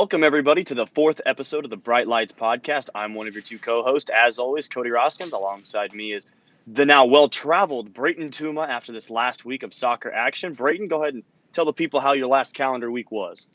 Welcome, everybody, to the fourth episode of the Bright Lights podcast. I'm one of your two co-hosts, as always, Cody Roskins. Alongside me is the now well-traveled Brayton Tuma after this last week of soccer action. Brayton, go ahead and tell the people how your last calendar week was.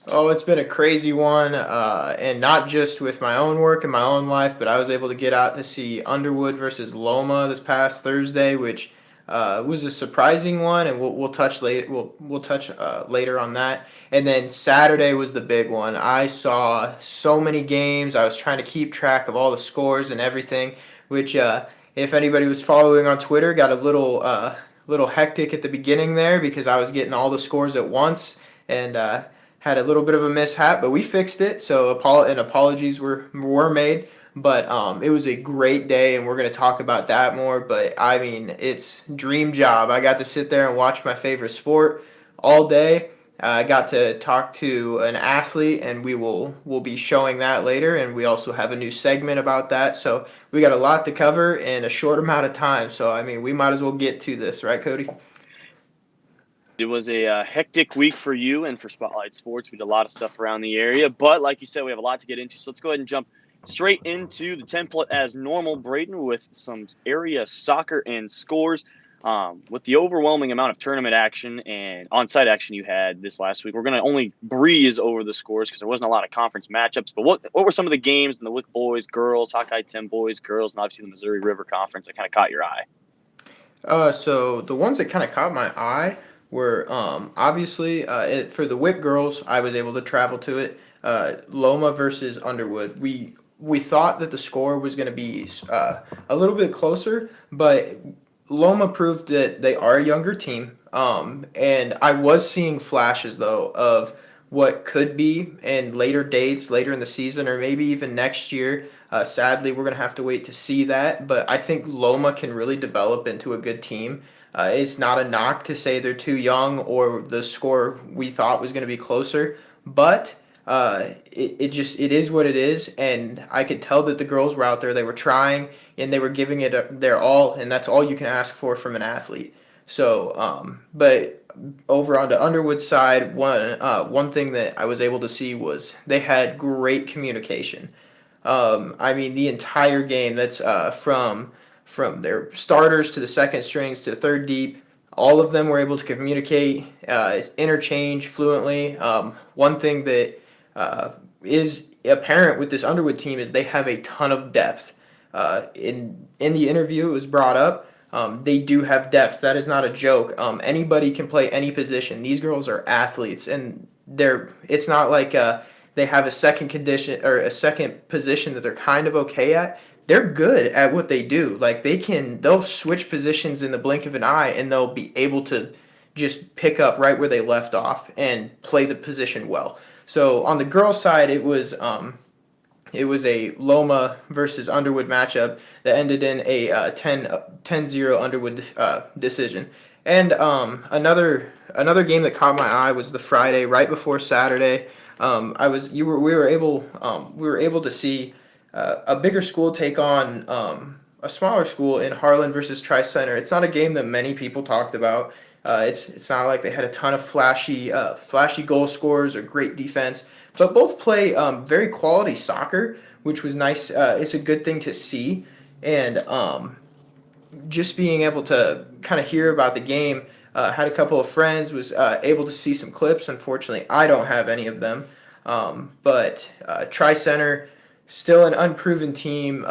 Oh, it's been a crazy one, and not just with my own work and my own life, but I was able to get out to see Underwood versus Loma this past Thursday, which was a surprising one, and we'll touch later. We'll touch later on that. And then Saturday was the big one. I saw so many games. I was trying to keep track of all the scores and everything, which if anybody was following on Twitter, got a little hectic at the beginning there because I was getting all the scores at once and. Had a little bit of a mishap, but we fixed it. So apologies were made. But it was a great day, and we're going to talk about that more. But, I mean, it's dream job. I got to sit there and watch my favorite sport all day. I got to talk to an athlete, and we'll be showing that later. And we also have a new segment about that. So we got a lot to cover in a short amount of time. So, I mean, we might as well get to this. Right, Cody? It was a hectic week for you and for Spotlight Sports. We did a lot of stuff around the area. But like you said, we have a lot to get into. So let's go ahead and jump straight into the template as normal, Brayton, with some area soccer and scores. With the overwhelming amount of tournament action and on-site action you had this last week, we're going to only breeze over the scores because there wasn't a lot of conference matchups. But what were some of the games in the WIC boys, girls, Hawkeye 10 boys, girls, and obviously the Missouri River Conference that kind of caught your eye? So the ones that kind of caught my eye were obviously for the WIC girls, I was able to travel to it. Loma versus Underwood. We thought that the score was going to be a little bit closer, but Loma proved that they are a younger team. And I was seeing flashes though of what could be in later dates, later in the season, or maybe even next year. Sadly, we're going to have to wait to see that, but I think Loma can really develop into a good team. It's not a knock to say they're too young or the score we thought was going to be closer, but it is what it is, and I could tell that the girls were out there. They were trying, and they were giving it their all, and that's all you can ask for from an athlete. So, but over on the Underwood side, one thing that I was able to see was they had great communication. I mean, the entire game, that's from their starters to the second strings to third deep, all of them were able to communicate, interchange fluently. One thing that is apparent with this Underwood team is they have a ton of depth. In the interview, it was brought up. They do have depth. That is not a joke. Anybody can play any position. These girls are athletes, and it's not like they have a second condition or a second position that they're kind of okay at. They're good at what they do. Like they'll switch positions in the blink of an eye, and they'll be able to just pick up right where they left off and play the position well. So on the girls' side, it was a Loma versus Underwood matchup that ended in a 10-0 Underwood decision. And another game that caught my eye was the Friday right before Saturday. We were able to see a bigger school take on a smaller school in Harlan versus Tri-Center. It's not a game that many people talked about. It's not like they had a ton of flashy goal scorers or great defense, but both play very quality soccer, which was nice. It's a good thing to see, and just being able to kind of hear about the game. Had a couple of friends, was able to see some clips. Unfortunately, I don't have any of them, but Tri-Center, still an unproven team,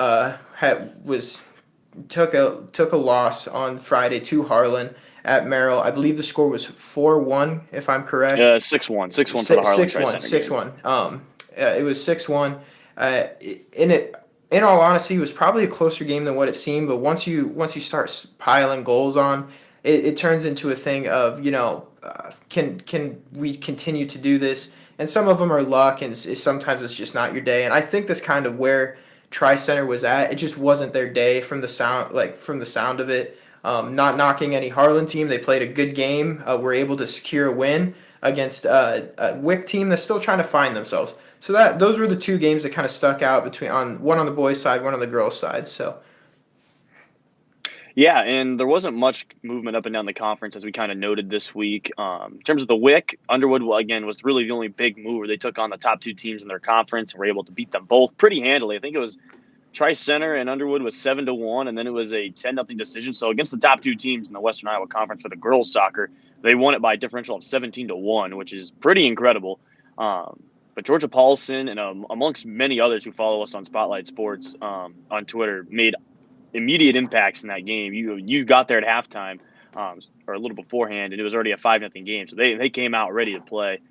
took a loss on Friday to Harlan at Merrill. I believe the score was 4-1, if I'm correct. 6-1 for the Harlan Tri-Center. 6-1. It was 6-1. In all honesty, it was probably a closer game than what it seemed. But once you start piling goals on, it turns into a thing of can we continue to do this? And some of them are luck, and sometimes it's just not your day. And I think that's kind of where Tri-Center was at. It just wasn't their day from the sound of it. Not knocking any Harlan team, they played a good game. Were able to secure a win against a WIC team that's still trying to find themselves. So those were the two games that kind of stuck out one on the boys' side, one on the girls' side. So. Yeah, and there wasn't much movement up and down the conference as we kind of noted this week. In terms of the WIC, Underwood, well, again, was really the only big mover. They took on the top two teams in their conference and were able to beat them both pretty handily. I think it was Tri-Center and Underwood was 7-1, and then it was a 10-0 decision. So against the top two teams in the Western Iowa Conference for the girls soccer, they won it by a differential of 17-1, which is pretty incredible. But Georgia Paulson and amongst many others who follow us on Spotlight Sports on Twitter made immediate impacts in that game. You got there at halftime or a little beforehand, and it was already a 5-0 game. So they came out ready to play.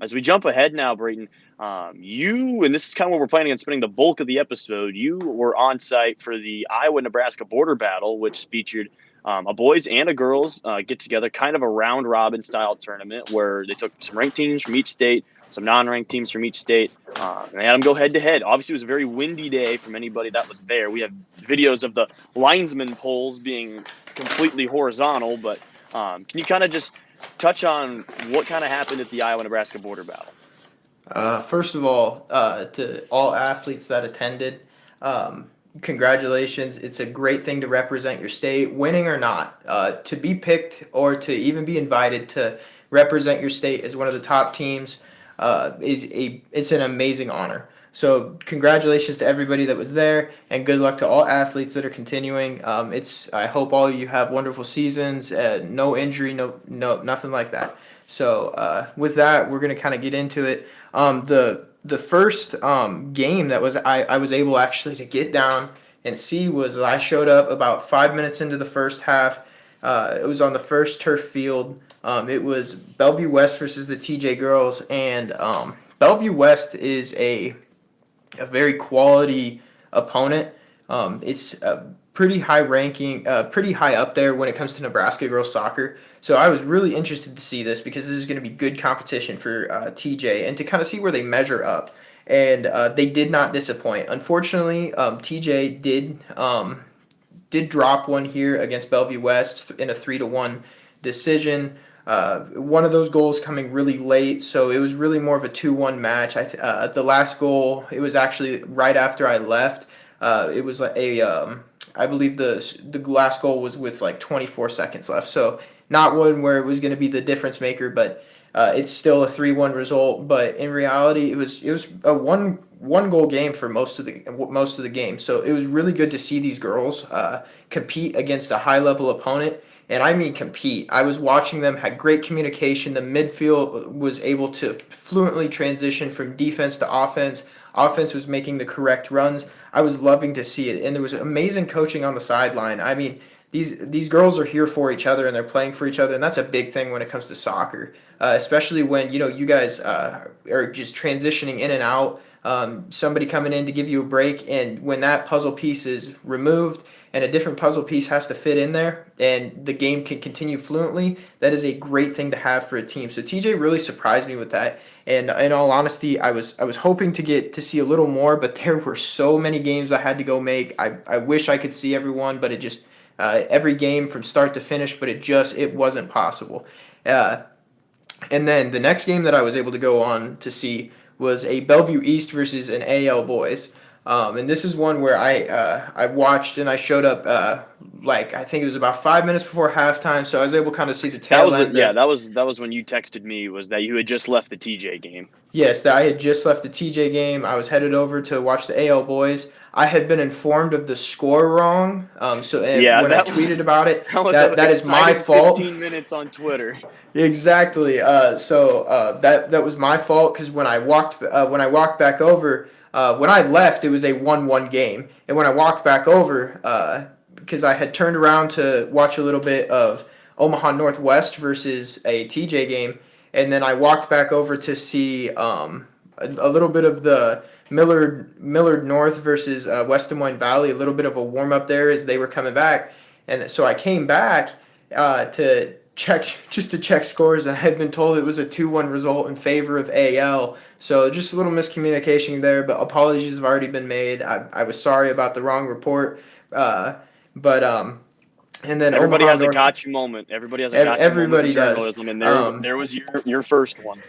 As we jump ahead now, Brayton, and this is kind of what we're planning on spending the bulk of the episode, you were on site for the Iowa-Nebraska Border Battle, which featured a boys and a girls get together, kind of a round-robin style tournament where they took some ranked teams from each state, some non-ranked teams from each state, and they had them go head-to-head. Obviously, it was a very windy day from anybody that was there. We have videos of the linesman poles being completely horizontal, but can you kind of just touch on what kind of happened at the Iowa-Nebraska Border Battle? First of all, to all athletes that attended, congratulations. It's a great thing to represent your state, winning or not. To be picked or to even be invited to represent your state as one of the top teams it's an amazing honor. So congratulations to everybody that was there, and good luck to all athletes that are continuing. I hope all of you have wonderful seasons, no injury, no nothing like that. So with that, we're gonna kind of get into it. The first game that I was able actually to get down and see was I showed up about 5 minutes into the first half. It was on the first turf field. It was Bellevue West versus the TJ girls, and Bellevue West is a very quality opponent. It's pretty high ranking, pretty high up there when it comes to Nebraska girls soccer. So I was really interested to see this because this is going to be good competition for TJ and to kind of see where they measure up. And they did not disappoint. Unfortunately, TJ did drop one here against Bellevue West in a 3-1 decision. One of those goals coming really late, so it was really more of a 2-1 match. The last goal, it was actually right after I left. It was I believe the last goal was with like 24 seconds left, so not one where it was going to be the difference maker, but it's still a 3-1 result. But in reality, it was a one goal game for most of the game. So it was really good to see these girls compete against a high level opponent. And I mean compete. I was watching them, had great communication. The midfield was able to fluently transition from defense to offense. Offense was making the correct runs. I was loving to see it. And there was amazing coaching on the sideline. I mean, these girls are here for each other and they're playing for each other. And that's a big thing when it comes to soccer, especially when, you guys are just transitioning in and out. Somebody coming in to give you a break. And when that puzzle piece is removed, and a different puzzle piece has to fit in there, and the game can continue fluently, that is a great thing to have for a team. So TJ really surprised me with that. And in all honesty, I was hoping to get to see a little more, but there were so many games I had to go make. I wish I could see everyone, but it just every game from start to finish, but it wasn't possible. And then the next game that I was able to go on to see was a Bellevue East versus an AL boys. And this is one where I watched and I showed up I think it was about 5 minutes before halftime, so I was able to kind of see the tail end. That was when you texted me, was that you had just left the TJ game. Yes, that I had just left the TJ game. I was headed over to watch the AL boys. I had been informed of the score wrong, when I tweeted about it, that is my fault. 15 minutes on Twitter. Exactly. That was my fault because when I walked back over. When I left, it was a 1-1 game. And when I walked back over, because I had turned around to watch a little bit of Omaha Northwest versus a TJ game, and then I walked back over to see a little bit of the Millard North versus West Des Moines Valley, a little bit of a warm-up there as they were coming back. And so I came back to check scores, and I had been told it was a 2-1 result in favor of AL. So just a little miscommunication there, but apologies have already been made. I was sorry about the wrong report, and then everybody has a gotcha moment. Everybody has a gotcha everybody moment in does. journalism, and there was your first one.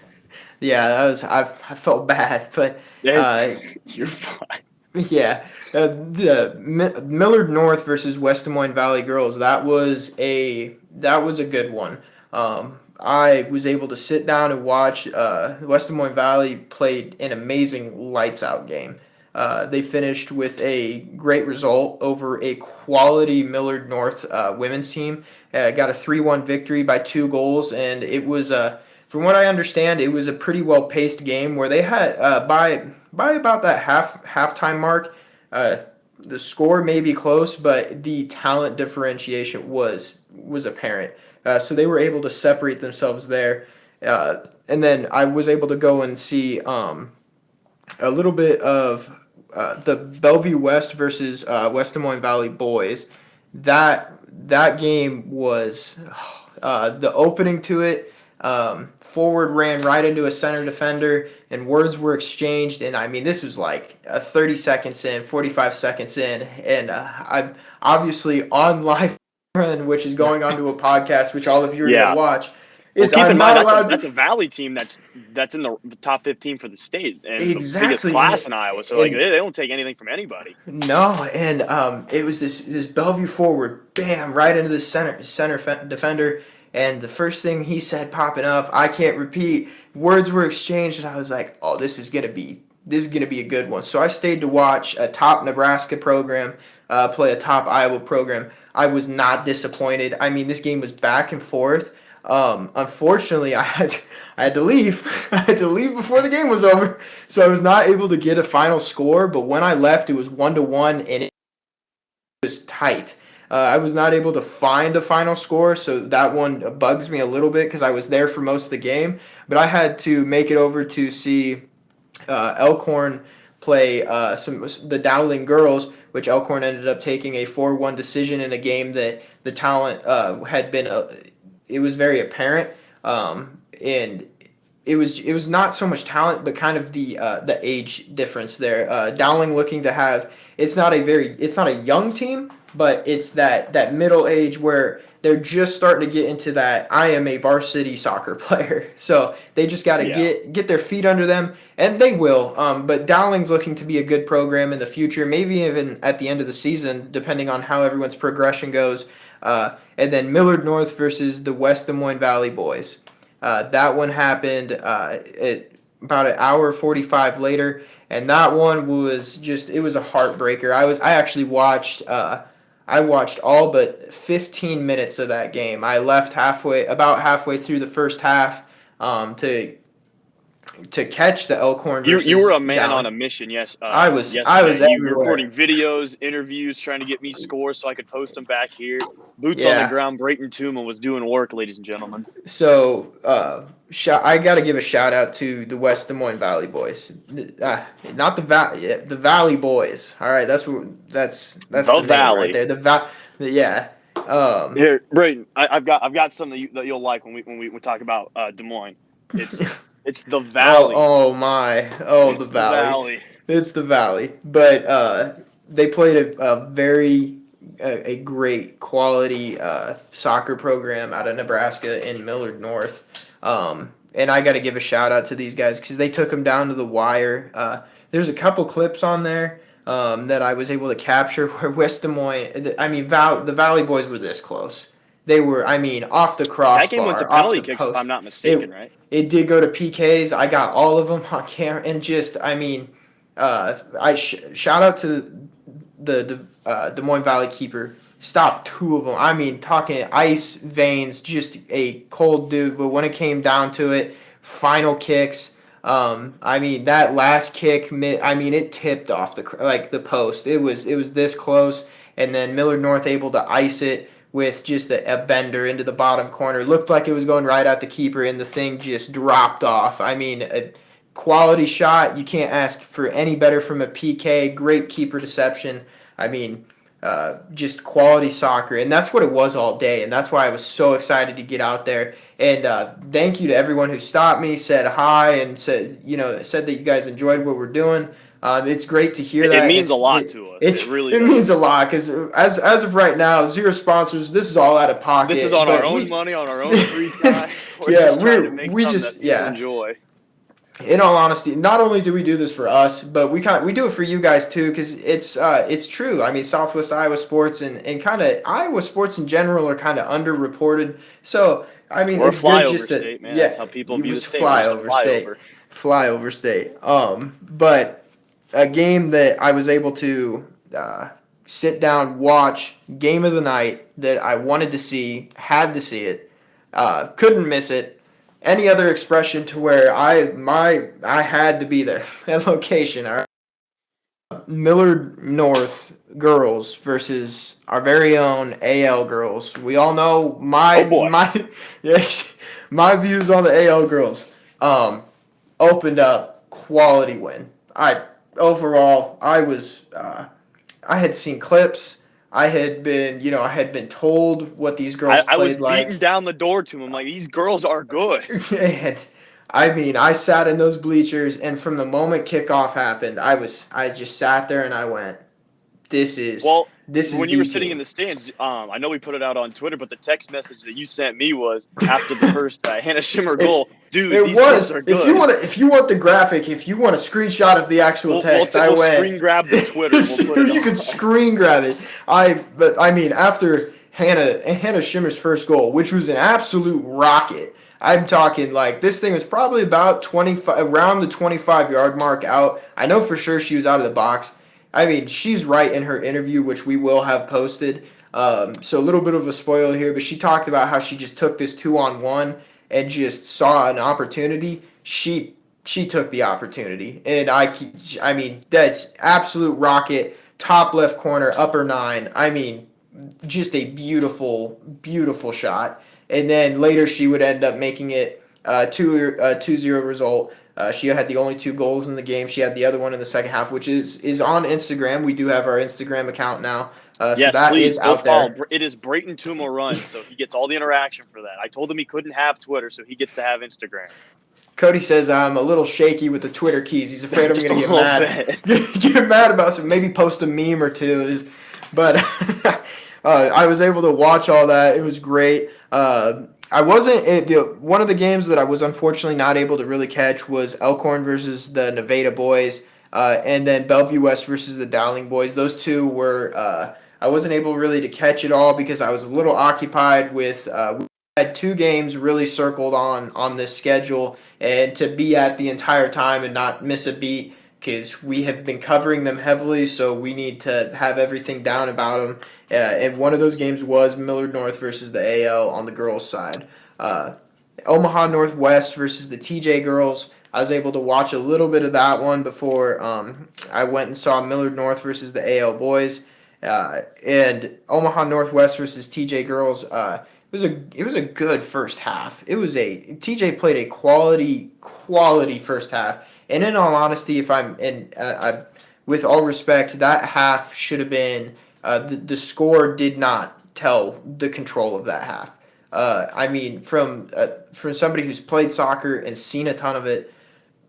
Yeah, I felt bad, but you're fine. Yeah, the Millard North versus West Des Moines Valley girls. That was a good one. I was able to sit down and watch. West Des Moines Valley played an amazing lights out game. They finished with a great result over a quality Millard North women's team. Got a 3-1 victory by 2 goals, and it was from what I understand, it was a pretty well paced game where they had by about that halftime mark. The score may be close, but the talent differentiation was apparent. So they were able to separate themselves there. And then I was able to go and see a little bit of the Bellevue West versus West Des Moines Valley boys. That game was the opening to it. Forward ran right into a center defender, and words were exchanged. And I mean, this was like 30 seconds in, 45 seconds in, and I'm obviously on live, which is going onto a podcast, which all of you are going to watch. Well, keep in mind that's a Valley team that's in the top 15 for the state and the biggest class in Iowa. So they don't take anything from anybody. No, and it was this Bellevue forward, bam, right into the center defender. And the first thing he said popping up, I can't repeat. Words were exchanged, and I was like, "Oh, this is gonna be a good one." So I stayed to watch a top Nebraska program play a top Iowa program. I was not disappointed. I mean, this game was back and forth. Unfortunately, I had to leave. I had to leave before the game was over, so I was not able to get a final score. But when I left, it was 1-1, and it was tight. I was not able to find a final score, so that one bugs me a little bit because I was there for most of the game. But I had to make it over to see Elkhorn play the Dowling girls, which Elkhorn ended up taking a 4-1 decision in a game that the talent had been. It was very apparent, and it was not so much talent, but kind of the age difference there. Dowling looking to have it's not a young team, but it's that middle age where they're just starting to get into that I am a varsity soccer player. So they just got to get their feet under them, and they will. But Dowling's looking to be a good program in the future, maybe even at the end of the season, depending on how everyone's progression goes. And then Millard North versus the West Des Moines Valley boys. That one happened at about an hour 45 later, and that one was it was a heartbreaker. I actually watched all but 15 minutes of that game. I left about halfway through the first half to catch the Elkhorn. You were a man on a mission, yes. I was you were recording videos, interviews, trying to get me scores so I could post them back here. Boots on the ground. Brayton Tuma was doing work, ladies and gentlemen. So I got to give a shout out to the West Des Moines Valley boys, not the Valley, the Valley boys. All right, that's the Valley right there. Here, Brayton, I've got something that you'll like when we talk about Des Moines. It's the Valley. The Valley. It's the Valley. But they played a great quality soccer program out of Nebraska in Millard North. And I got to give a shout out to these guys because they took them down to the wire. There's a couple clips on there that I was able to capture where West Des Moines, the Valley boys were this close. They were, off the crossbar. That game went to penalty kicks, if I'm not mistaken, right? It did go to PKs. I got all of them on camera, and shout out to the Des Moines Valley keeper. Stopped 2 of them. Talking ice veins, just a cold dude. But when it came down to it, final kicks. That last kick, it tipped off the post. It was this close, and then Millard North able to ice it with just a bender into the bottom corner. Looked like it was going right at the keeper, and the thing just dropped off. A quality shot. You can't ask for any better from a PK. Great keeper deception. Just quality soccer, and that's what it was all day, and that's why I was so excited to get out there. And thank you to everyone who stopped me, said hi, and said that you guys enjoyed what we're doing. It's great to hear that. It means a lot to us. It really does. Means a lot because as of right now, 0 sponsors. This is all out of pocket. This is on our own money, on our own free time. We're just trying to make something that people enjoy. in all honesty, not only do we do this for us, but we do it for you guys too, because it's true. I mean, Southwest Iowa sports and kind of Iowa sports in general are kind of underreported. So I mean, We're a it's good flyover just to state, man. That's how people you view the was state. We're just a flyover. flyover state. But a game that I was able to sit down, watch, game of the night that I wanted to see, had to see it, couldn't miss it. Any other expression to where I had to be there at location. All right. Millard North girls versus our very own AL girls. We all know Oh boy. my yes, my views on the AL girls. Opened up quality win. I was I had seen clips. I had been told what these girls I was played beating like. down the door to him like these girls are good. And I mean, I sat in those bleachers, and from the moment kickoff happened, I just sat there and I went, "This is Well, this is when you were the sitting in team." the stands, I know we put it out on Twitter, but the text message that you sent me was after the first Hannah Shimmer It goal, dude, it these girls was. are good. If you want the graphic, if you want a screenshot of the actual text, I We'll went. screen grab the Twitter and we'll put it You could on. screen grab it. But I mean, after Hannah Shimmer's first goal, which was an absolute rocket. I'm talking like this thing was probably about 25 around the 25-yard mark out. I know for sure she was out of the box. I mean, she's right in her interview, which we will have posted. So a little bit of a spoiler here, but she talked about how she just took this 2-on-1 and just saw an opportunity. She took the opportunity, and I mean that's absolute rocket, top left corner, upper nine. I mean, just a beautiful shot. And then later she would end up making it 2-0 result. She had the only 2 goals in the game. She had the other one in the second half, which is on Instagram. We do have our Instagram account now, so Yes, that please is go out follow. there. It is Brayton Tuma Run, so he gets all the interaction for that. I told him he couldn't have Twitter, so he gets to have Instagram. Cody says I'm a little shaky with the Twitter keys. He's afraid I'm Just a going to get little mad. bit. Get mad about some. Maybe post a meme or two. But I was able to watch all that. It was great. I wasn't one of the games that I was unfortunately not able to really catch was Elkhorn versus the Nevada boys, and then Bellevue West versus the Dowling boys. Those two were I wasn't able really to catch it all because I was a little occupied with. We had 2 games really circled on this schedule, and to be at the entire time and not miss a beat because we have been covering them heavily, so we need to have everything down about them. And one of those games was Millard North versus the AL on the girls' side. Uh, Omaha Northwest versus the TJ girls. I was able to watch a little bit of that one before I went and saw Millard North versus the AL boys. And Omaha Northwest versus TJ girls. It was a good first half. TJ played a quality first half. And in all honesty, if I'm and with all respect, that half should have been the score did not tell the control of that half. I mean, from somebody who's played soccer and seen a ton of it,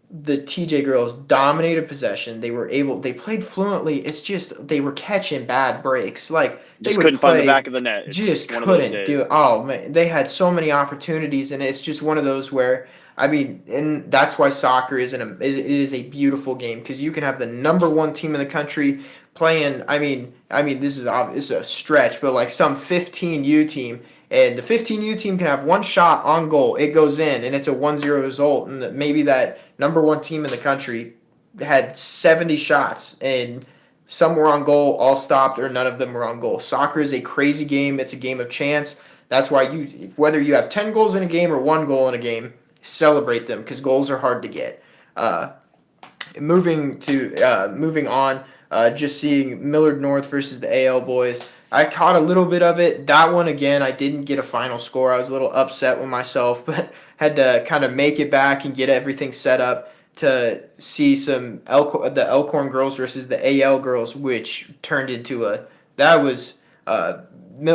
the TJ girls dominated possession. They played fluently. It's just they were catching bad breaks. Like they Just would couldn't find the play, back of the net. It's just just one of those couldn't do days. it. Oh man, they had so many opportunities, and it's just one of those where I mean, and that's why soccer it is a beautiful game because you can have the number one team in the country playing. This is a stretch, but like some 15U team. And the 15U team can have one shot on goal. It goes in, and it's a 1-0 result. And maybe that number one team in the country had 70 shots, and some were on goal, all stopped, or none of them were on goal. Soccer is a crazy game. It's a game of chance. That's why whether you have 10 goals in a game or 1 goal in a game, celebrate them because goals are hard to get. Uh, moving on, just seeing Millard North versus the AL boys. I caught a little bit of it. That one again, I didn't get a final score. I was a little upset with myself, but had to kind of make it back and get everything set up to see the Elkhorn girls versus the AL girls, which turned into that was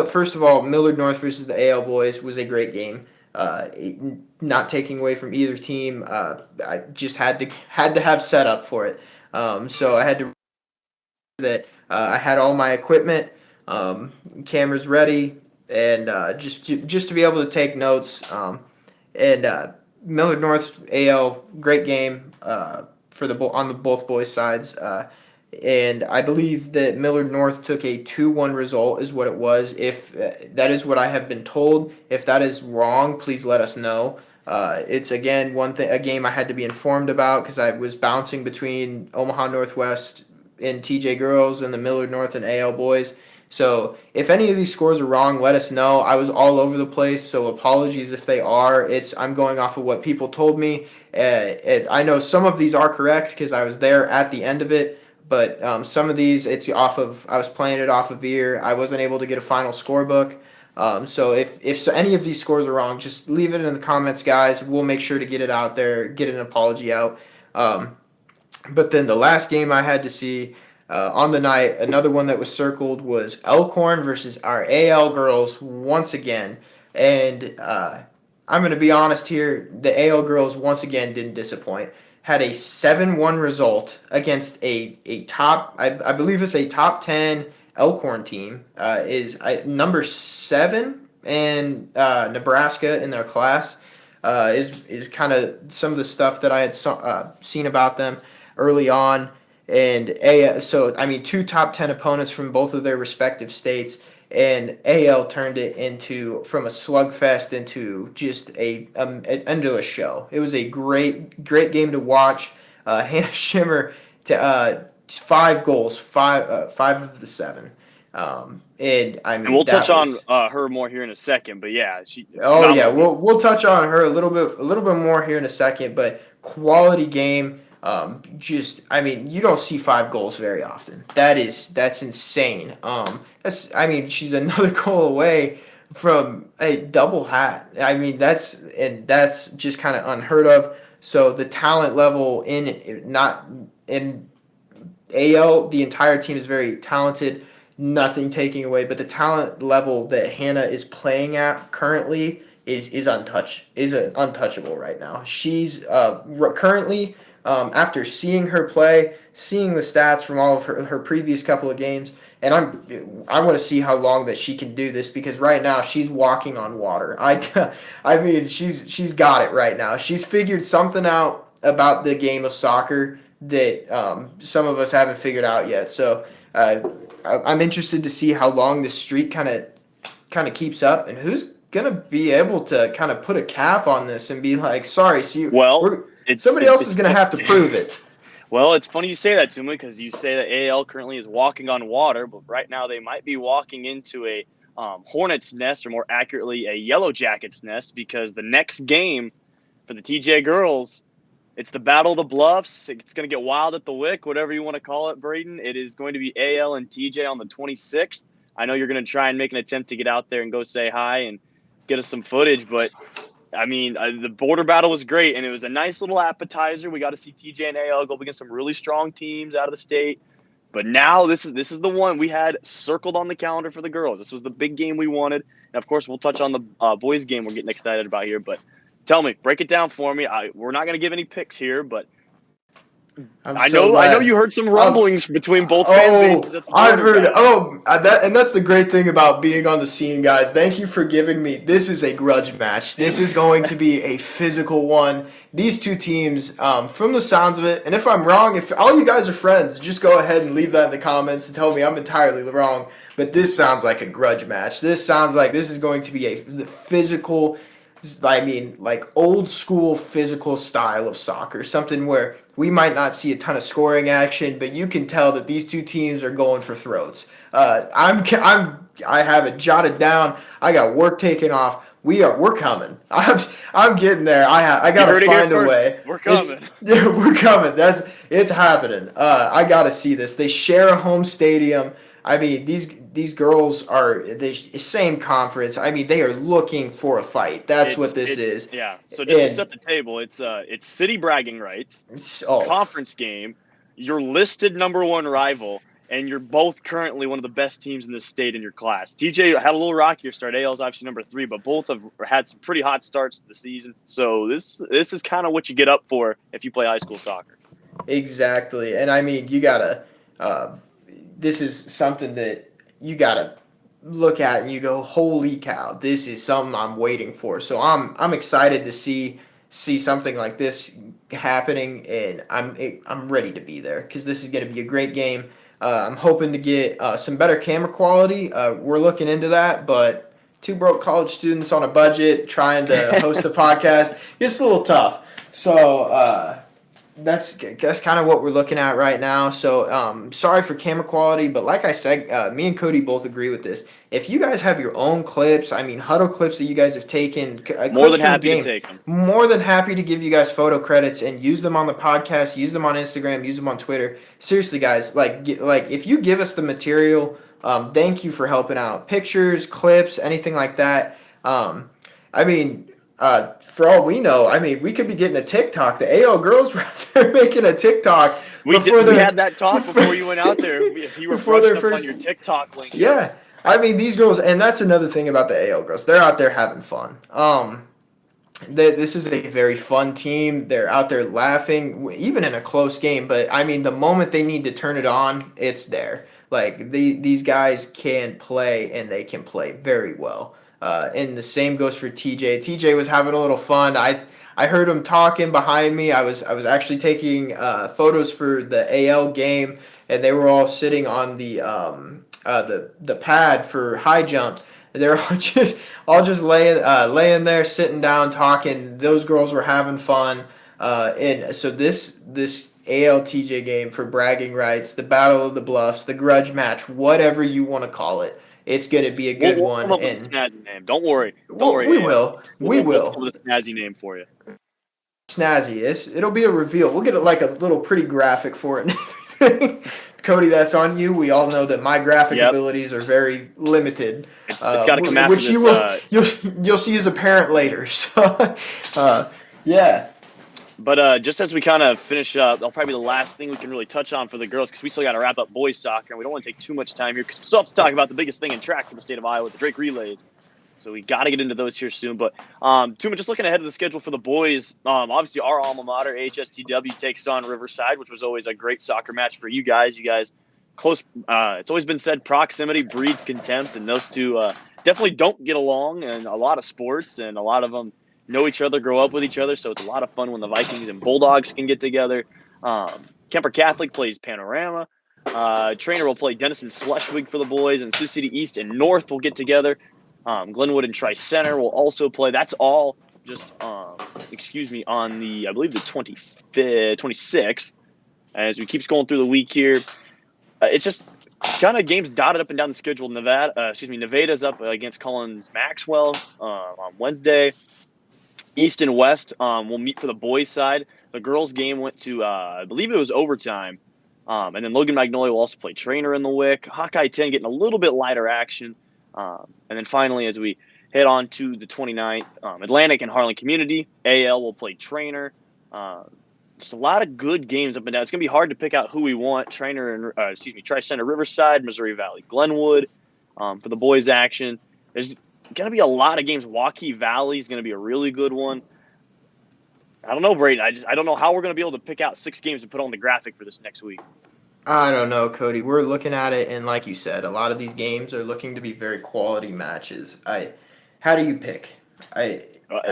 first of all Millard North versus the AL boys was a great game. Not taking away from either team, I just had to have setup for it. So I had to that I had all my equipment, cameras ready, and just to be able to take notes. And Millard North AL, great game for on the both boys sides. And I believe that Millard North took a 2-1 result is what it was. If that is what I have been told, if that is wrong, please let us know. It's again a game I had to be informed about because I was bouncing between Omaha Northwest and TJ girls and the Millard North and AL boys. So if any of these scores are wrong, let us know. I was all over the place, so apologies if they are. I'm going off of what people told me. I know some of these are correct because I was there at the end of it. But some of these, I was playing it off of ear. I wasn't able to get a final scorebook. So if any of these scores are wrong, just leave it in the comments, guys. We'll make sure to get it out there, get an apology out. But then the last game I had to see on the night, another one that was circled was Elkhorn versus our AL girls once again. And I'm going to be honest here, the AL girls once again didn't disappoint. Had a 7-1 result against a top, I believe it's a top 10 Elkhorn team, is number 7 and Nebraska in their class. Is kind of some of the stuff that I had seen about them early on. And so I mean, 2 top 10 opponents from both of their respective states, and AL turned it from a slugfest into just into a show. It was a great game to watch. Hannah Shimmer to 5 goals, five of the 7. And I mean, and we'll touch on her more here in a second. But yeah, oh yeah, we'll touch on her a little bit more here in a second. But quality game. I mean, you don't see 5 goals very often. That's insane. She's another goal away from a double hat. I mean, that's just kind of unheard of. So the talent level not in AL, the entire team is very talented. Nothing taking away, but the talent level that Hannah is playing at currently is untouchable right now. She's currently. After seeing her play, seeing the stats from all of her previous couple of games, and I want to see how long that she can do this because right now she's walking on water. I mean she's got it right now. She's figured something out about the game of soccer that some of us haven't figured out yet. So I'm interested to see how long this streak kind of keeps up and who's gonna be able to kind of put a cap on this and be like, sorry, somebody else is going to have to prove it. Well, it's funny you say that, Tuma, because you say that AL currently is walking on water, but right now they might be walking into a hornet's nest, or more accurately, a yellow jacket's nest, because the next game for the TJ girls, it's the Battle of the Bluffs. It's going to get wild at the Wick, whatever you want to call it, Brayton. It is going to be AL and TJ on the 26th. I know you're going to try and make an attempt to get out there and go say hi and get us some footage, but I mean, the border battle was great, and it was a nice little appetizer. We got to see TJ and AL go up against some really strong teams out of the state. But now this is the one we had circled on the calendar for the girls. This was the big game we wanted. And, of course, we'll touch on the boys' game we're getting excited about here. But tell me, break it down for me. We're not going to give any picks here, but I know you heard some rumblings between both fan bases. I've heard. And that's the great thing about being on the scene, guys. Thank you for giving me. This is a grudge match. This is going to be a physical one. These two teams, from the sounds of it, and if I'm wrong, if all you guys are friends, just go ahead and leave that in the comments and tell me I'm entirely wrong. But this sounds like a grudge match. This sounds like this is going to be a physical. I mean, like old school physical style of soccer, something where we might not see a ton of scoring action, but you can tell that these two teams are going for throats. I have it jotted down. I got work taken off. We're coming. I'm getting there. I gotta find a way. We're coming. We're coming. It's happening. I gotta see this. They share a home stadium. I mean, these girls are the same conference. I mean, they are looking for a fight. That's what this is. Yeah. So just to set the table, it's city bragging rights, conference game, your listed number 1 rival, and you're both currently one of the best teams in the state in your class. TJ had a little rockier start. AL's obviously number 3, but both have had some pretty hot starts to the season. So this is kind of what you get up for if you play high school soccer. Exactly. And I mean, you gotta. This is something that you gotta look at and you go, holy cow, this is something I'm waiting for. So I'm excited to see see something like this happening, and I'm ready to be there because this is going to be a great game. I'm hoping to get some better camera quality. We're looking into that, but two broke college students on a budget trying to host a podcast, it's a little tough. So that's kind of what we're looking at right now. So sorry for camera quality, but like I said, me and Cody both agree with this. If you guys have your own clips, I mean huddle clips that you guys have taken, More clips than from the happy to game, take them. more than happy to give you guys photo credits and use them on the podcast, use them on Instagram, use them on Twitter. Seriously, guys, like if you give us the material, thank you for helping out. Pictures, clips, anything like that. I mean, for all we know, I mean, we could be getting a TikTok. The AL girls were out there making a TikTok. We had that talk before you went out there. If you were brushing up on your TikTok link. Yeah. I mean, these girls, and that's another thing about the AL girls. They're out there having fun. This is a very fun team. They're out there laughing, even in a close game. But, I mean, the moment they need to turn it on, it's there. Like, these guys can play, and they can play very well. And the same goes for TJ. TJ was having a little fun. I heard him talking behind me. I was actually taking photos for the AL game, and they were all sitting on the pad for high jump. They're all just laying there, sitting down, talking. Those girls were having fun, and so this AL TJ game for bragging rights, the Battle of the Bluffs, the grudge match, whatever you want to call it. It's going to be a good one. We'll come up with a snazzy name. Don't worry. We will. We'll come up with a snazzy name for you. Snazzy. It'll be a reveal. We'll get like a little pretty graphic for it and everything. Cody, that's on you. We all know that my graphic abilities are very limited. It's got to come after which this. You'll see as a parent later. So, yeah. But just as we kind of finish up, that'll probably be the last thing we can really touch on for the girls because we still got to wrap up boys soccer, and we don't want to take too much time here because we still have to talk about the biggest thing in track for the state of Iowa, the Drake Relays. So we got to get into those here soon. But Tuma, just looking ahead of the schedule for the boys, obviously our alma mater, HSTW, takes on Riverside, which was always a great soccer match for you guys. You guys close. It's always been said proximity breeds contempt, and those two definitely don't get along in a lot of sports, and a lot of them know each other, grow up with each other. So it's a lot of fun when the Vikings and Bulldogs can get together. Kemper Catholic plays Panorama. Trainer will play Denison Slushwig for the boys, and Sioux City East and North will get together. Glenwood and Tri Center will also play. That's all just, on the, I believe, the 26th. As we keep scrolling through the week here, it's just kind of games dotted up and down the schedule. Nevada's up against Collins Maxwell on Wednesday. East and West will meet for the boys' side. The girls' game went to, I believe it was overtime. And then Logan Magnolia will also play Trainer in the WIC. Hawkeye 10 getting a little bit lighter action. And then finally, as we head on to the 29th, Atlantic and Harlan Community, AL will play Trainer. Just a lot of good games up and down. It's going to be hard to pick out who we want. Tri-Center Riverside, Missouri Valley, Glenwood for the boys' action. There's going to be a lot of games. Waukee Valley is going to be a really good one. I don't know, Brayton. I don't know how we're going to be able to pick out 6 games to put on the graphic for this next week. I don't know, Cody. We're looking at it, and like you said, a lot of these games are looking to be very quality matches. How do you pick? I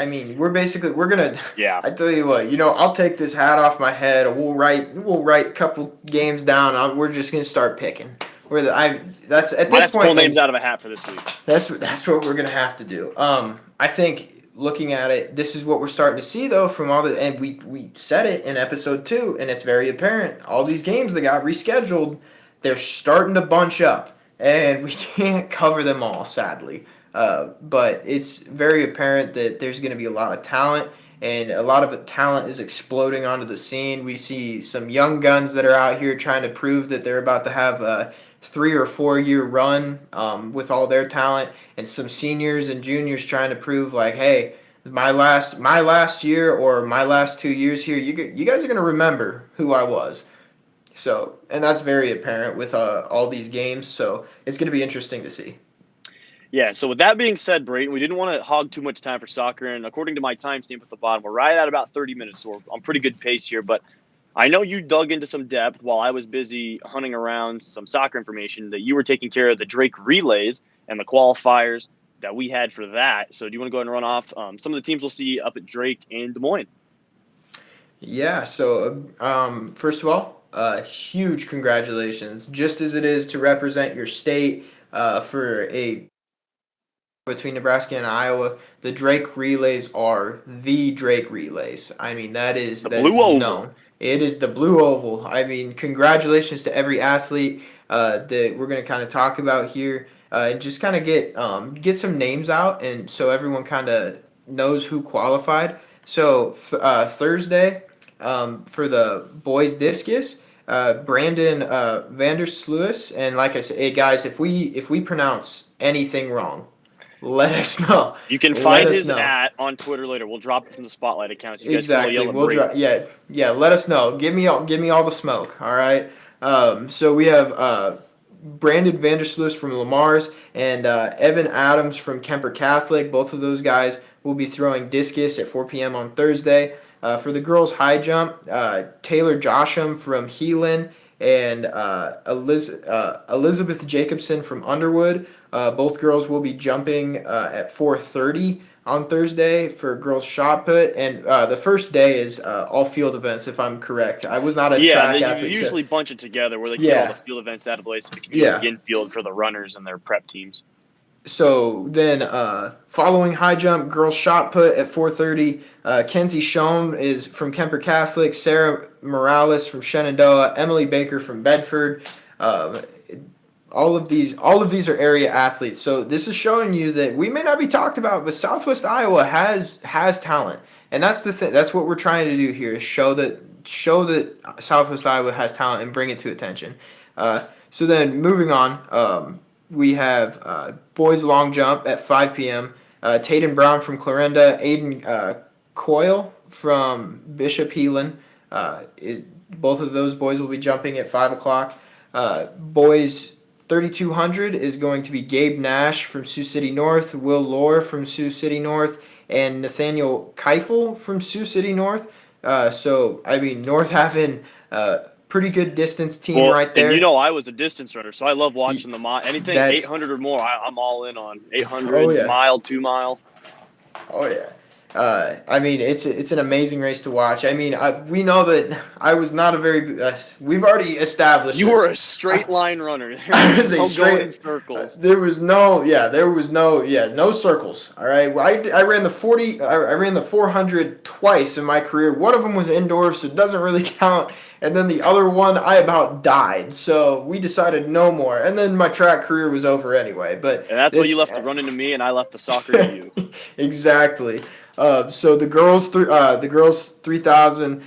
mean, we're gonna. Yeah. I tell you what, I'll take this hat off my head. We'll write a couple games down. We're just gonna start picking. That's at this point. Pull names out of a hat for this week. That's what we're gonna have to do. I think. Looking at it, this is what we're starting to see, though, from all and we said it in episode 2, and it's very apparent. All these games that got rescheduled, they're starting to bunch up, and we can't cover them all, sadly. But it's very apparent that there's going to be a lot of talent, and a lot of talent is exploding onto the scene. We see some young guns that are out here trying to prove that they're about to have a 3 or 4 year run with all their talent, and some seniors and juniors trying to prove like, hey, my last year or my last 2 years here, you guys are going to remember who I was. So, and that's very apparent with all these games. So it's going to be interesting to see. Yeah, so with that being said, Brayton, we didn't want to hog too much time for soccer, and according to my timestamp at the bottom, we're right at about 30 minutes, so we're on pretty good pace here, but I know you dug into some depth while I was busy hunting around some soccer information that you were taking care of the Drake Relays and the Qualifiers. that we had for that. So do you want to go ahead and run off some of the teams we'll see up at Drake and Des Moines? Yeah, so first of all, huge congratulations. Just as it is to represent your state for a between Nebraska and Iowa, the Drake relays are the Drake relays. I mean, that is The Blue Oval. known. It is the Blue Oval. I mean, congratulations to every athlete that we're going to kind of talk about here, and just kind of get some names out, and so everyone kind of knows who qualified. So Thursday, for the boys discus. Brandon Vandersluis, and like I said, hey guys, if we pronounce anything wrong, let us know. You can find his @ on Twitter later. We'll drop it from the Spotlight account. So you guys Exactly. can all yell at Yeah. Let us know. Give me all the smoke. All right. So we have Brandon Vandersluis from Lamar's and Evan Adams from Kemper Catholic. Both of those guys will be throwing discus at 4 p.m. on Thursday. For the girls' high jump, Taylor Josham from Heelan and Elizabeth Jacobson from Underwood. Both girls will be jumping at 4:30 on Thursday for girls shot put, and the first day is all field events, if I'm correct. I was not a track athlete. You usually bunch it together where they get all the field events out of place so they can use the infield for the runners and their prep teams. So then following high jump, girls shot put at 4:30, Kenzie Schoen is from Kemper Catholic, Sarah Morales from Shenandoah, Emily Baker from Bedford. All of these are area athletes. So this is showing you that we may not be talked about, but Southwest Iowa has talent, and that's the thing. That's what we're trying to do here: is show that Southwest Iowa has talent and bring it to attention. So then moving on, we have boys long jump at 5 p.m. Taden Brown from Clarinda, Aiden Coyle from Bishop Heelan. Both of those boys will be jumping at 5 o'clock. Boys 3,200 is going to be Gabe Nash from Sioux City North, Will Lohr from Sioux City North, and Nathaniel Keifel from Sioux City North. So, I mean, North having pretty good distance team right there. And I was a distance runner, so I love watching anything 800 or more. I'm all in on 800, mile, 2 mile. Oh yeah. I mean, it's an amazing race to watch. I mean, we know that I was not a very. We've already established. You were a straight line runner. I was a straight in circles. There was no circles. All right, I ran the 40. I ran the 400 twice in my career. One of them was indoors, so it doesn't really count. And then the other one, I about died. So we decided no more. And then my track career was over anyway. But and that's why you left the running to me, and I left the soccer to you. Exactly. So the girls 3,000,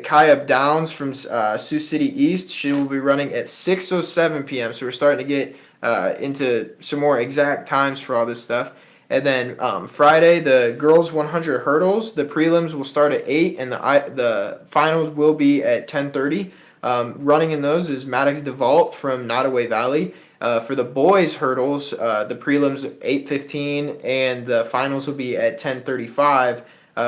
Kaya Downs from Sioux City East, she will be running at 6:07 p.m. So we're starting to get into some more exact times for all this stuff. And then Friday, the girls 100 hurdles, the prelims will start at 8, and the finals will be at 10:30. Running in those is Maddox DeVault from Nottoway Valley. For the boys hurdles, the prelims 8:15 and the finals will be at 10:35.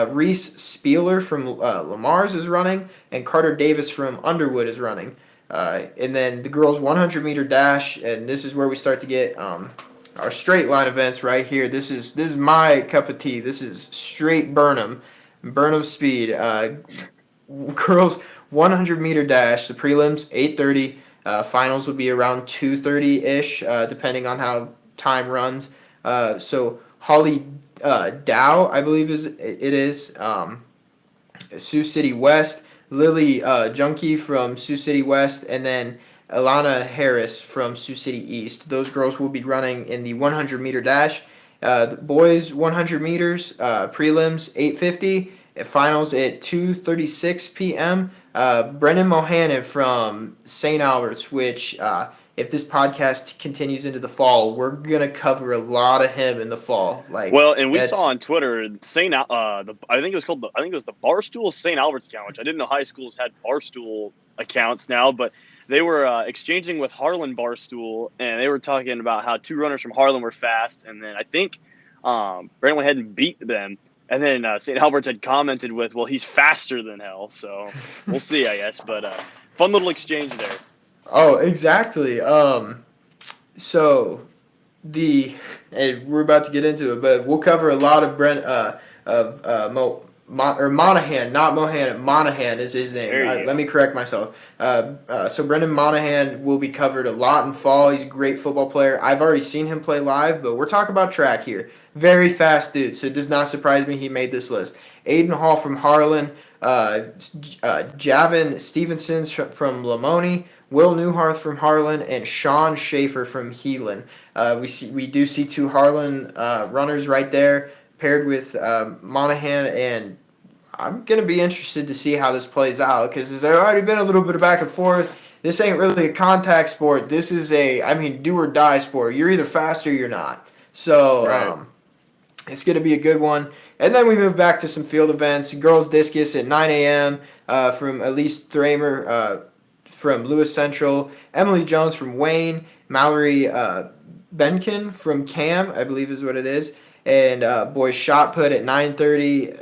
Reese Spieler from Lamar's is running, and Carter Davis from Underwood is running. And then the girls 100 meter dash, and this is where we start to get our straight line events right here. This is my cup of tea. This is straight Burnham speed. Girls 100 meter dash, the prelims 8:30. Finals will be around 2:30-ish, depending on how time runs. So Holly Dow, I believe it is, Sioux City West. Lily Junkie from Sioux City West, and then Alana Harris from Sioux City East. Those girls will be running in the 100 meter dash. The boys 100 meters, prelims 8:50, finals at 2:36 p.m. Brennan Mohannan from St. Albert's, which if this podcast continues into the fall, we're gonna cover a lot of him in the fall. And we saw on Twitter I think it was the Barstool St. Albert's account, which I didn't know high schools had Barstool accounts now, but they were exchanging with Harlan Barstool, and they were talking about how 2 runners from Harlan were fast, and then I think Brandon went ahead and beat them. And then St. Albert's had commented with, well, he's faster than hell. So we'll see, I guess. But fun little exchange there. Oh, exactly. So and we're about to get into it, but we'll cover a lot of Monahan, not Mohan. Monahan is his name. There you Let go. me correct myself. So Brendan Monahan will be covered a lot in fall. He's a great football player. I've already seen him play live, but we're talking about track here. Very fast dude, so it does not surprise me he made this list. Aiden Hall from Harlan, Javin Stevenson from Lamoni, Will Newharth from Harlan, and Sean Schaefer from Heelan. We do see two Harlan runners right there paired with Monahan, and I'm going to be interested to see how this plays out because there's already been a little bit of back and forth. This ain't really a contact sport. This is do or die sport. You're either fast or you're not. So Right. it's going to be a good one. And then we move back to some field events. Girls discus at 9 a.m. From Elise Thramer from Lewis Central, Emily Jones from Wayne, Mallory Benkin from Cam, I believe is what it is, and boys shot put at 9:30.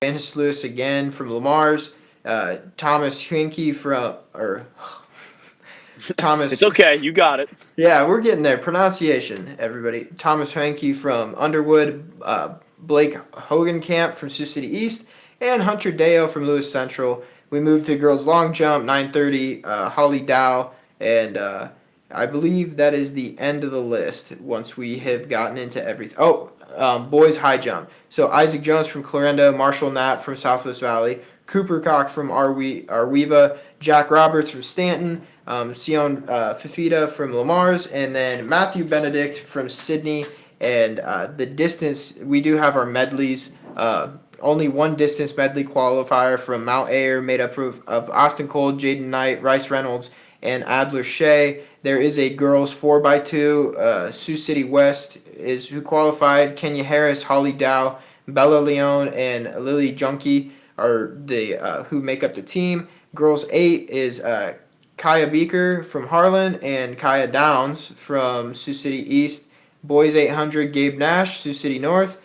Vantage Lewis again from Lamar's, Thomas Hinkie from Thomas. It's okay. You got it. Yeah, we're getting there. Pronunciation, everybody. Thomas Hanke from Underwood, Blake Hogenkamp from Sioux City East, and Hunter Deo from Lewis Central. We move to girls long jump, 9:30, Holly Dow, and I believe that is the end of the list once we have gotten into everything. Boys high jump. So Isaac Jones from Clarinda, Marshall Knapp from Southwest Valley, Cooper Cock from Arweva, Jack Roberts from Stanton, Sion Fifita from Lamar's, and then Matthew Benedict from Sydney. And the distance, we do have our medleys. Only one distance medley qualifier from Mount Ayer made up of Austin Cole, Jaden Knight, Rice Reynolds, and Adler Shea. There is a girls 4x2. Sioux City West is who qualified. Kenya Harris, Holly Dow, Bella Leone, and Lily Junkie are the who make up the team. Girls 8 is Kaya Beaker from Harlan and Kaya Downs from Sioux City East. Boys 800, Gabe Nash, Sioux City North.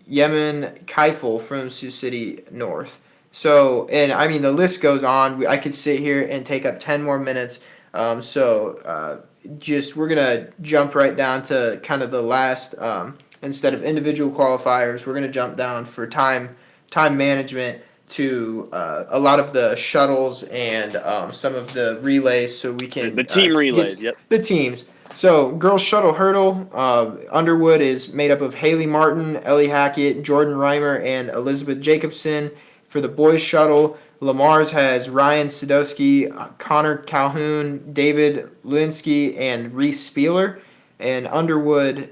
Yemen Keifel from Sioux City North. So, and I mean, the list goes on. I could sit here and take up 10 more minutes. We're going to jump right down to kind of the last, instead of individual qualifiers, we're going to jump down for time management to a lot of the shuttles and some of the relays so we can. The team relays, yep. The teams. So, girls shuttle hurdle, Underwood is made up of Haley Martin, Ellie Hackett, Jordan Reimer, and Elizabeth Jacobson. For the boys shuttle, Lamar's has Ryan Sadowski, Connor Calhoun, David Lewinsky, and Reese Spieler. And Underwood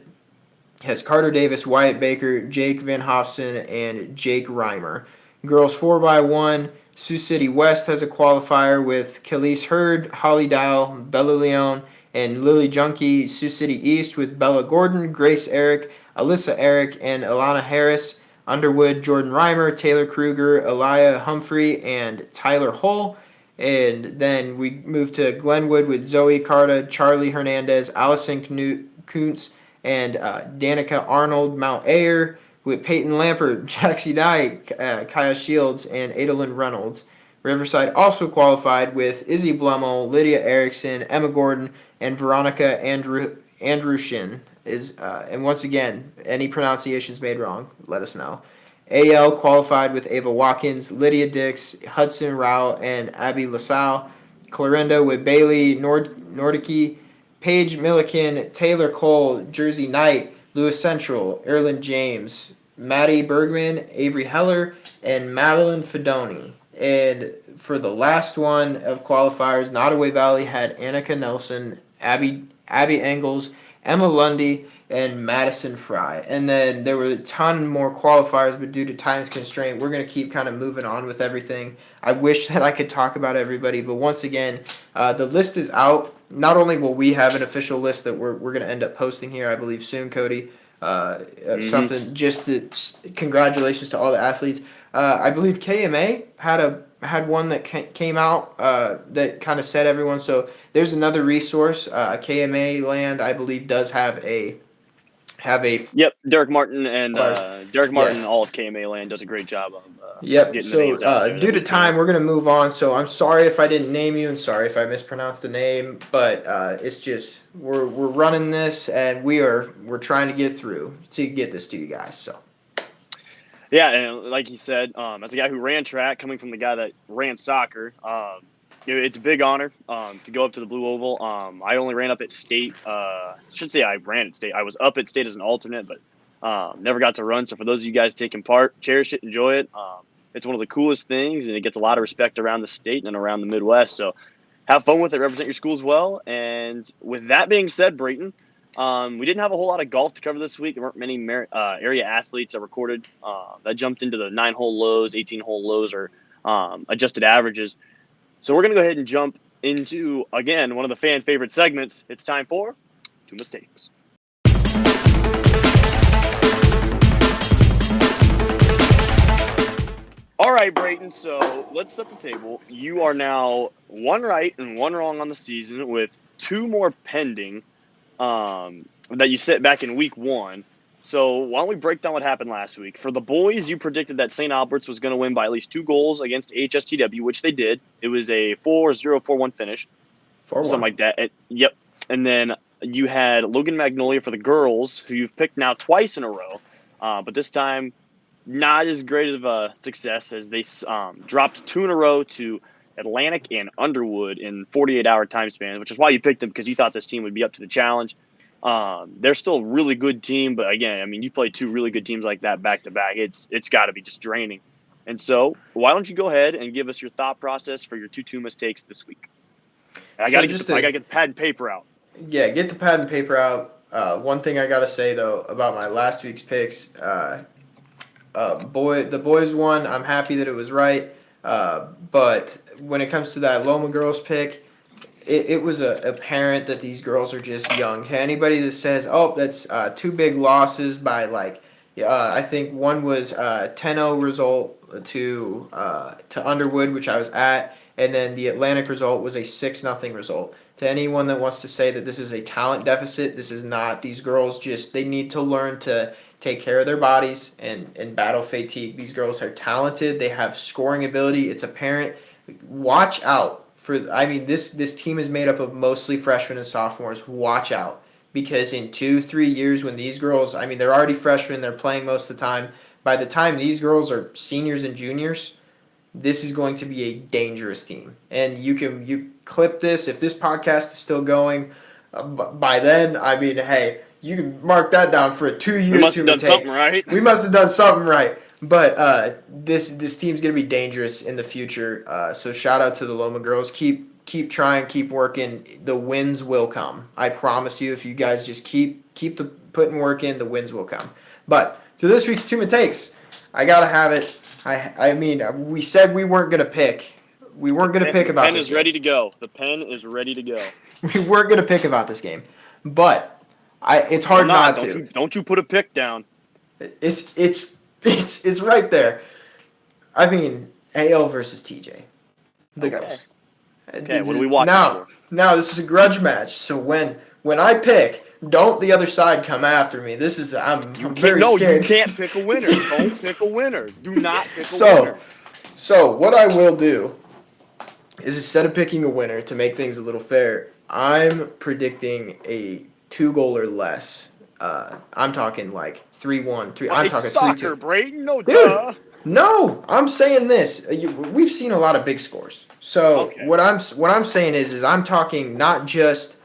has Carter Davis, Wyatt Baker, Jake Van Hofsen, and Jake Reimer. Girls 4x1, Sioux City West has a qualifier with Khalees Hurd, Holly Dow, Bella Leone, and Lily Junkie. Sioux City East with Bella Gordon, Grace Eric, Alyssa Eric, and Alana Harris. Underwood, Jordan Reimer, Taylor Kruger, Elia Humphrey, and Tyler Hull. And then we move to Glenwood with Zoe Carta, Charlie Hernandez, Allison Kuntz, and Danica Arnold, Mount Ayer, with Peyton Lampert, Jaxie Knight, Kaya Shields, and Adalyn Reynolds. Riverside also qualified with Izzy Blummel, Lydia Erickson, Emma Gordon, and Veronica Andrushin. And once again, any pronunciations made wrong, let us know. AL qualified with Ava Watkins, Lydia Dix, Hudson Rao, and Abby LaSalle. Clarinda with Bailey Nordicky, Paige Milliken, Taylor Cole, Jersey Knight, Lewis Central, Erland James, Maddie Bergman, Avery Heller, and Madeline Fedoni. And for the last one of qualifiers, Nottoway Valley had Annika Nelson, Abby Engels, Emma Lundy, and Madison Fry. And then there were a ton more qualifiers, but due to time's constraint, we're going to keep kind of moving on with everything. I wish that I could talk about everybody, but once again, the list is out. Not only will we have an official list that we're going to end up posting here, I believe soon, Cody. Something just to congratulations to all the athletes. I believe KMA had one that came out that kind of said everyone. So there's another resource. KMA Land, I believe, does have a have a Yep, Derek Martin and Qualifiers. Derek Martin, Yes. all of KMA land, does a great job of Yep. getting the So names out there. due that to we time, can. we're gonna move on. So I'm sorry if I didn't name you, and sorry if I mispronounced the name. But it's just we're running this, and we're trying to get through to get this to you guys. So Yeah, and like he said, as a guy who ran track, coming from the guy that ran soccer, it's a big honor to go up to the Blue Oval. I only ran up at state. I should say I ran at state. I was up at state as an alternate, but never got to run. So for those of you guys taking part, cherish it, enjoy it. It's one of the coolest things, and it gets a lot of respect around the state and around the Midwest. So have fun with it, represent your schools well. And with that being said, Brayton, we didn't have a whole lot of golf to cover this week. There weren't many area athletes that recorded that jumped into the 9-hole lows, 18-hole lows, or adjusted averages. So we're going to go ahead and jump into, again, one of the fan favorite segments. It's time for Tuma Takes. All right, Brayton, so let's set the table. You are now 1 right and 1 wrong on the season with 2 more pending that you set back in week 1. So why don't we break down what happened last week? For the boys, you predicted that St. Albert's was going to win by at least 2 goals against HSTW, which they did. It was a 4-0, 4-1 finish. 4-1. Something like that. Yep. And then you had Logan Magnolia for the girls, who you've picked now twice in a row. But this time, not as great of a success as they dropped 2 in a row to Atlantic and Underwood in 48-hour time spans, which is why you picked them, because you thought this team would be up to the challenge. They're still a really good team, but again, I mean, you play 2 really good teams like that back to back. It's got to be just draining. And so, why don't you go ahead and give us your thought process for your 2 Tuma Takes this week? I got to get the pad and paper out. Yeah, get the pad and paper out. One thing I got to say though about my last week's picks, the boys won. I'm happy that it was right. But when it comes to that Loma girls pick, it was apparent that these girls are just young. To anybody that says, "Oh, that's 2 big losses by I think one was 10-0 result to Underwood, which I was at, and then the Atlantic result was a 6-0 result." To anyone that wants to say that this is a talent deficit, this is not. These girls they need to learn to take care of their bodies and battle fatigue. These girls are talented. They have scoring ability. It's apparent. Watch out this team is made up of mostly freshmen and sophomores. Watch out, because in 2-3 years, when these girls, they're already freshmen, they're playing most of the time. By the time these girls are seniors and juniors, this is going to be a dangerous team. And you clip this if this podcast is still going. By then, hey, you can mark that down for a 2-year. We must have done something right. We must have done something right. But this team's going to be dangerous in the future. So shout out to the Loma girls. Keep trying, keep working. The wins will come. I promise you. If you guys just keep putting work in, the wins will come. But to this week's Tuma Takes, I gotta have it. We said we weren't gonna pick. We weren't gonna pick about this. The pen is ready to go. The pen is ready to go. We weren't gonna pick about this game, but it's hard not to. Don't you put a pick down? It's right there. AL versus TJ. The girls. Okay, what are we watching for? Now this is a grudge match. So when I pick, don't the other side come after me. I'm very scared. No, you can't pick a winner. Don't pick a winner. Do not pick a winner. So what I will do is, instead of picking a winner, to make things a little fair, I'm predicting a 2 goal or less. I'm talking like 3-1, 3. I'm talking 3-2. Soccer, Brayton. No, duh. No, I'm saying this. We've seen a lot of big scores. So what I'm saying is I'm talking not just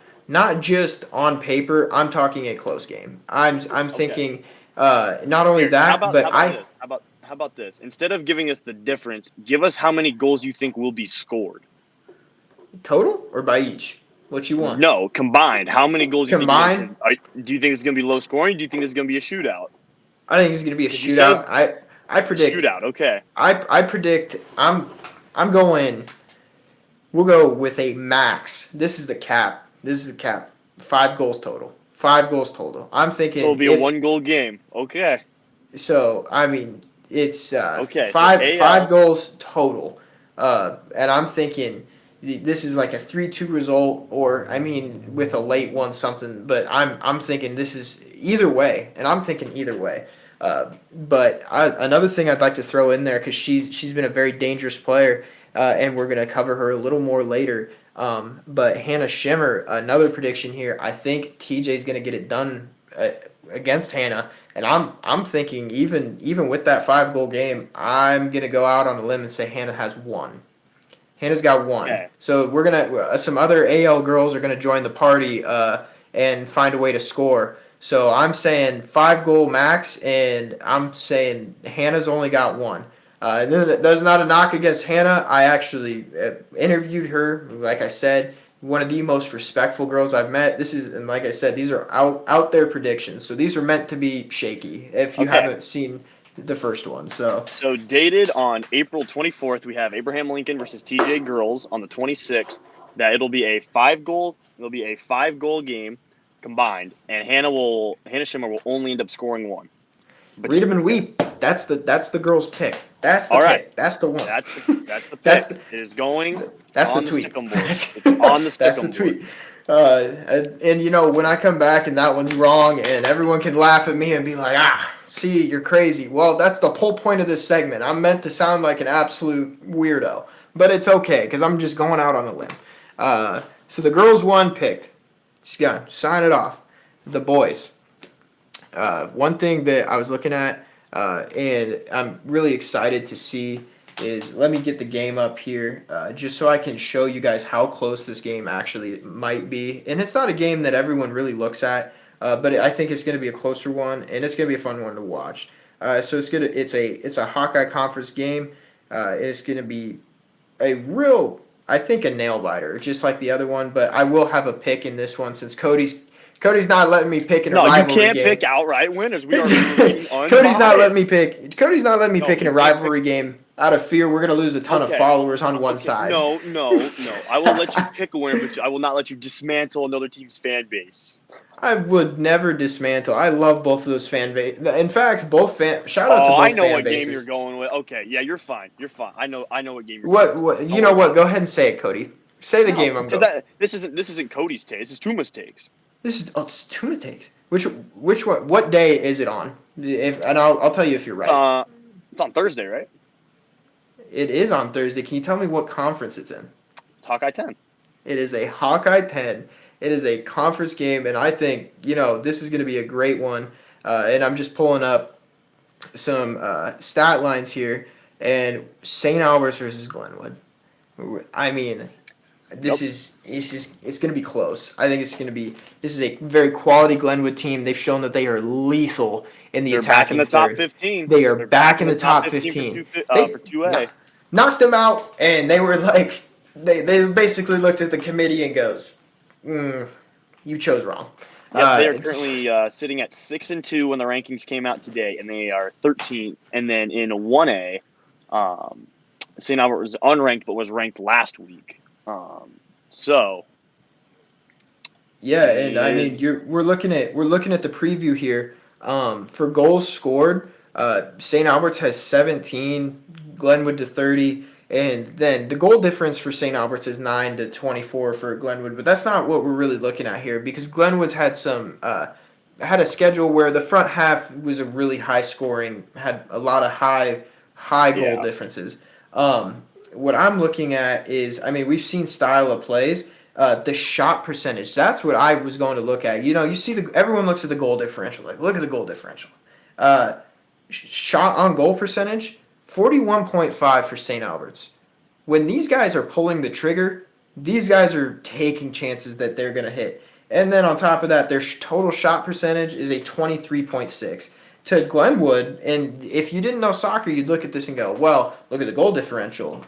on paper. I'm talking a close game. I'm thinking not only that, how about this? Instead of giving us the difference, give us how many goals you think will be scored. Total or by each? What you want? No, combined. How many goals combined? You think? Do you think it's going to be low scoring? Do you think it's going to be a shootout? I think it's going to be a shootout. I predict shootout. Okay. I predict I'm going. We'll go with a max. This is the cap. 5 goals total. 5 goals total. I'm thinking. So it'll be a 1-goal game. Okay. So it's okay. 5 goals total. And I'm thinking this is like a 3-2 result, or I mean, with a late one something. But I'm thinking this is either way, and I'm thinking either way. But another thing I'd like to throw in there because she's been a very dangerous player, and we're gonna cover her a little more later. But Hannah Shimmer, another prediction here. I think TJ's gonna get it done against Hannah, and I'm thinking even with that 5-goal game, I'm gonna go out on a limb and say Hannah has one. Hannah's got one. Okay. So we're gonna some other AL girls are gonna join the party and find a way to score. So I'm saying 5-goal max, and I'm saying Hannah's only got one. There's not a knock against Hannah. I actually interviewed her. Like I said, one of the most respectful girls I've met. And like I said, these are out there predictions. So these are meant to be shaky if you haven't seen the first one. So dated on April 24th, we have Abraham Lincoln versus TJ girls. On the 26th, that it'll be a 5-goal game combined, and Hannah Shimmer will only end up scoring one. But read them and weep. That's the girl's pick. That's the all pick. right. That's the one. That's the pick. It is going. That's on the tweet. It's on the That's the tweet. And you know, when I come back and that one's wrong, and everyone can laugh at me and be like, see, you're crazy. Well, that's the whole point of this segment. I'm meant to sound like an absolute weirdo, but it's okay because I'm just going out on a limb. So the girls won picked. Just got sign it off. The boys. One thing that I was looking at, and I'm really excited to see, is let me get the game up here just so I can show you guys how close this game actually might be. And it's not a game that everyone really looks at, but I think it's going to be a closer one, and it's going to be a fun one to watch. So it's a Hawkeye Conference game. It's going to be I think a nail biter, just like the other one. But I will have a pick in this one since Cody's not letting me pick in a rivalry game. No, you can't pick outright winners. We are Cody's not letting me pick. Cody's not letting me pick in a rivalry game out of fear we're going to lose a ton of followers on one side. No. I will let you pick a winner, but I will not let you dismantle another team's fan base. I would never dismantle. I love both of those fan base. In fact, shout out to both fan bases. I know what game you're going with. Okay, yeah, you're fine. I know what game you're going with. What? You know what? Go ahead and say it, Cody. Say the game I'm going. This isn't Cody's takes. This is Tuma's takes. It's Tuma Takes. Which one? What day is it on? I'll tell you if you're right. It's on Thursday, right? It is on Thursday. Can you tell me what conference it's in? It's Hawkeye 10. It is a Hawkeye 10. It is a conference game, and I think this is going to be a great one. And I'm just pulling up some stat lines here. And St. Albert's versus Glenwood. I mean, it's going to be close. I think this is a very quality Glenwood team. They've shown that they are lethal in the attacking third. They're back in the top 15. They are back in the top 15. For 2A. Knocked them out, and they were like, they basically looked at the committee and goes, you chose wrong. Yep, they are currently sitting at 6-2 when the rankings came out today, and they are 13th. And then in 1A, St. Albert was unranked but was ranked last week. Yeah, and I mean we're looking at the preview here. For goals scored, St. Albert's has 17, Glenwood to 30, and then the goal difference for St. Albert's is 9-24 for Glenwood. But that's not what we're really looking at here because Glenwood's had had a schedule where the front half was a really high scoring, had a lot of high goal differences. What I'm looking at is, I mean, we've seen style of plays. The shot percentage, that's what I was going to look at. You see everyone looks at the goal differential. Like, look at the goal differential. Shot on goal percentage, 41.5 for St. Albert's. When these guys are pulling the trigger, these guys are taking chances that they're going to hit. And then on top of that, their total shot percentage is a 23.6. To Glenwood, and if you didn't know soccer, you'd look at this and go, well, look at the goal differential.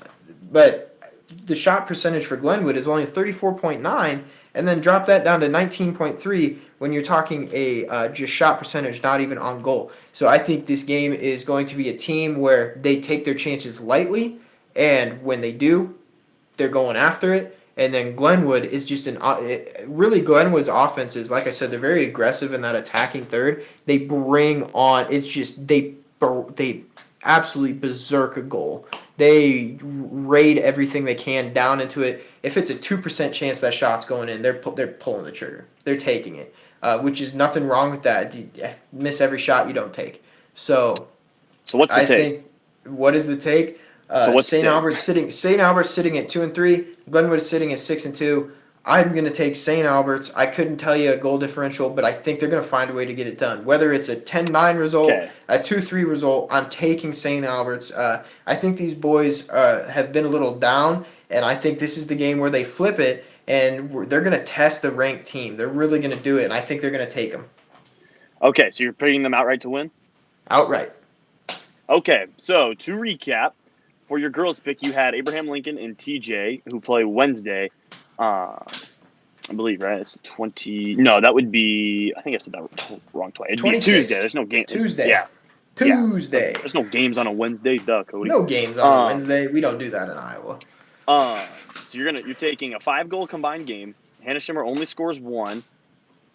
But the shot percentage for Glenwood is only 34.9, and then drop that down to 19.3 when you're talking a just shot percentage, not even on goal. So I think this game is going to be a team where they take their chances lightly, and when they do, they're going after it. And then Glenwood is just Glenwood's offense is, like I said, they're very aggressive in that attacking third. They bring on, it's just, they absolutely berserk a goal. They raid everything they can down into it. If it's a 2% chance that shot's going in, they're pulling the trigger. They're taking it, which is nothing wrong with that. You miss every shot you don't take. So what's the I take? think what is the take? So what's the St. take? Albert's sitting at 2-3. Glenwood is sitting at 6-2. I'm going to take St. Albert's. I couldn't tell you a goal differential, but I think they're going to find a way to get it done. Whether it's a 10-9 result, Okay. a 2-3 result, I'm taking St. Albert's. I think these boys have been a little down, and I think this is the game where they flip it, and they're going to test the ranked team. They're really going to do it, and I think they're going to take them. Okay, so you're picking them outright to win? Outright. Okay, so to recap, for your girls' pick, you had Abraham Lincoln and TJ, who play Wednesday. I believe, right? It's 20. No, that would be. I think I said that wrong twice. It'd be 26th. Tuesday. There's no game. Tuesday. Yeah. Tuesday. There's no games on a Wednesday, duh, Cody. No games on a Wednesday. We don't do that in Iowa. So you're taking a 5-goal combined game. Hannah Schimmer only scores 1,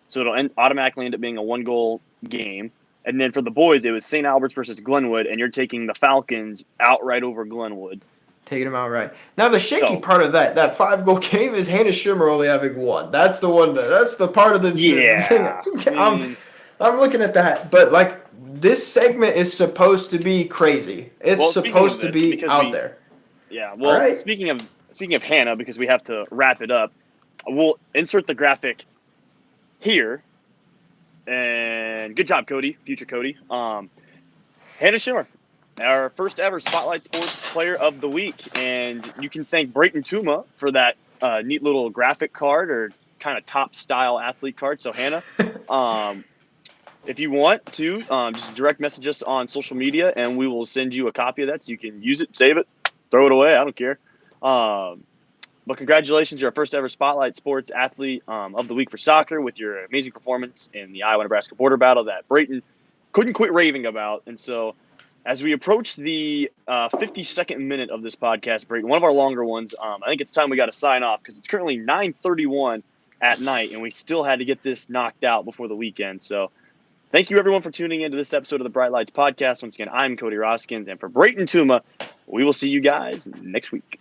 so it'll automatically end up being a 1-goal game. And then for the boys, it was St. Albert's versus Glenwood, and you're taking the Falcons outright over Glenwood. Taking them outright. Now the shaky part of that 5-goal game is Hannah Schimmer only having 1. That's the one. That's the part of the thing. I'm looking at that, but like this segment is supposed to be crazy. It's supposed to be out there. Yeah. Well, right. Speaking of Hannah, because we have to wrap it up, we'll insert the graphic here. And good job, Cody, future Cody. Hannah Schimmer, our first ever Spotlight Sports Player of the Week. And you can thank Brayton Tuma for that neat little graphic card or kind of top style athlete card. So Hannah, if you want to, just direct message us on social media and we will send you a copy of that so you can use it, save it, throw it away. I don't care. But congratulations, you're our first ever Spotlight Sports Athlete of the Week for soccer with your amazing performance in the Iowa-Nebraska Border Battle that Brayton couldn't quit raving about. And so as we approach the 52nd minute of this podcast, Brayton, one of our longer ones, I think it's time we got to sign off because it's currently 9:31 at night and we still had to get this knocked out before the weekend. So thank you, everyone, for tuning into this episode of the Bright Lights Podcast. Once again, I'm Cody Roskins, and for Brayton Tuma, we will see you guys next week.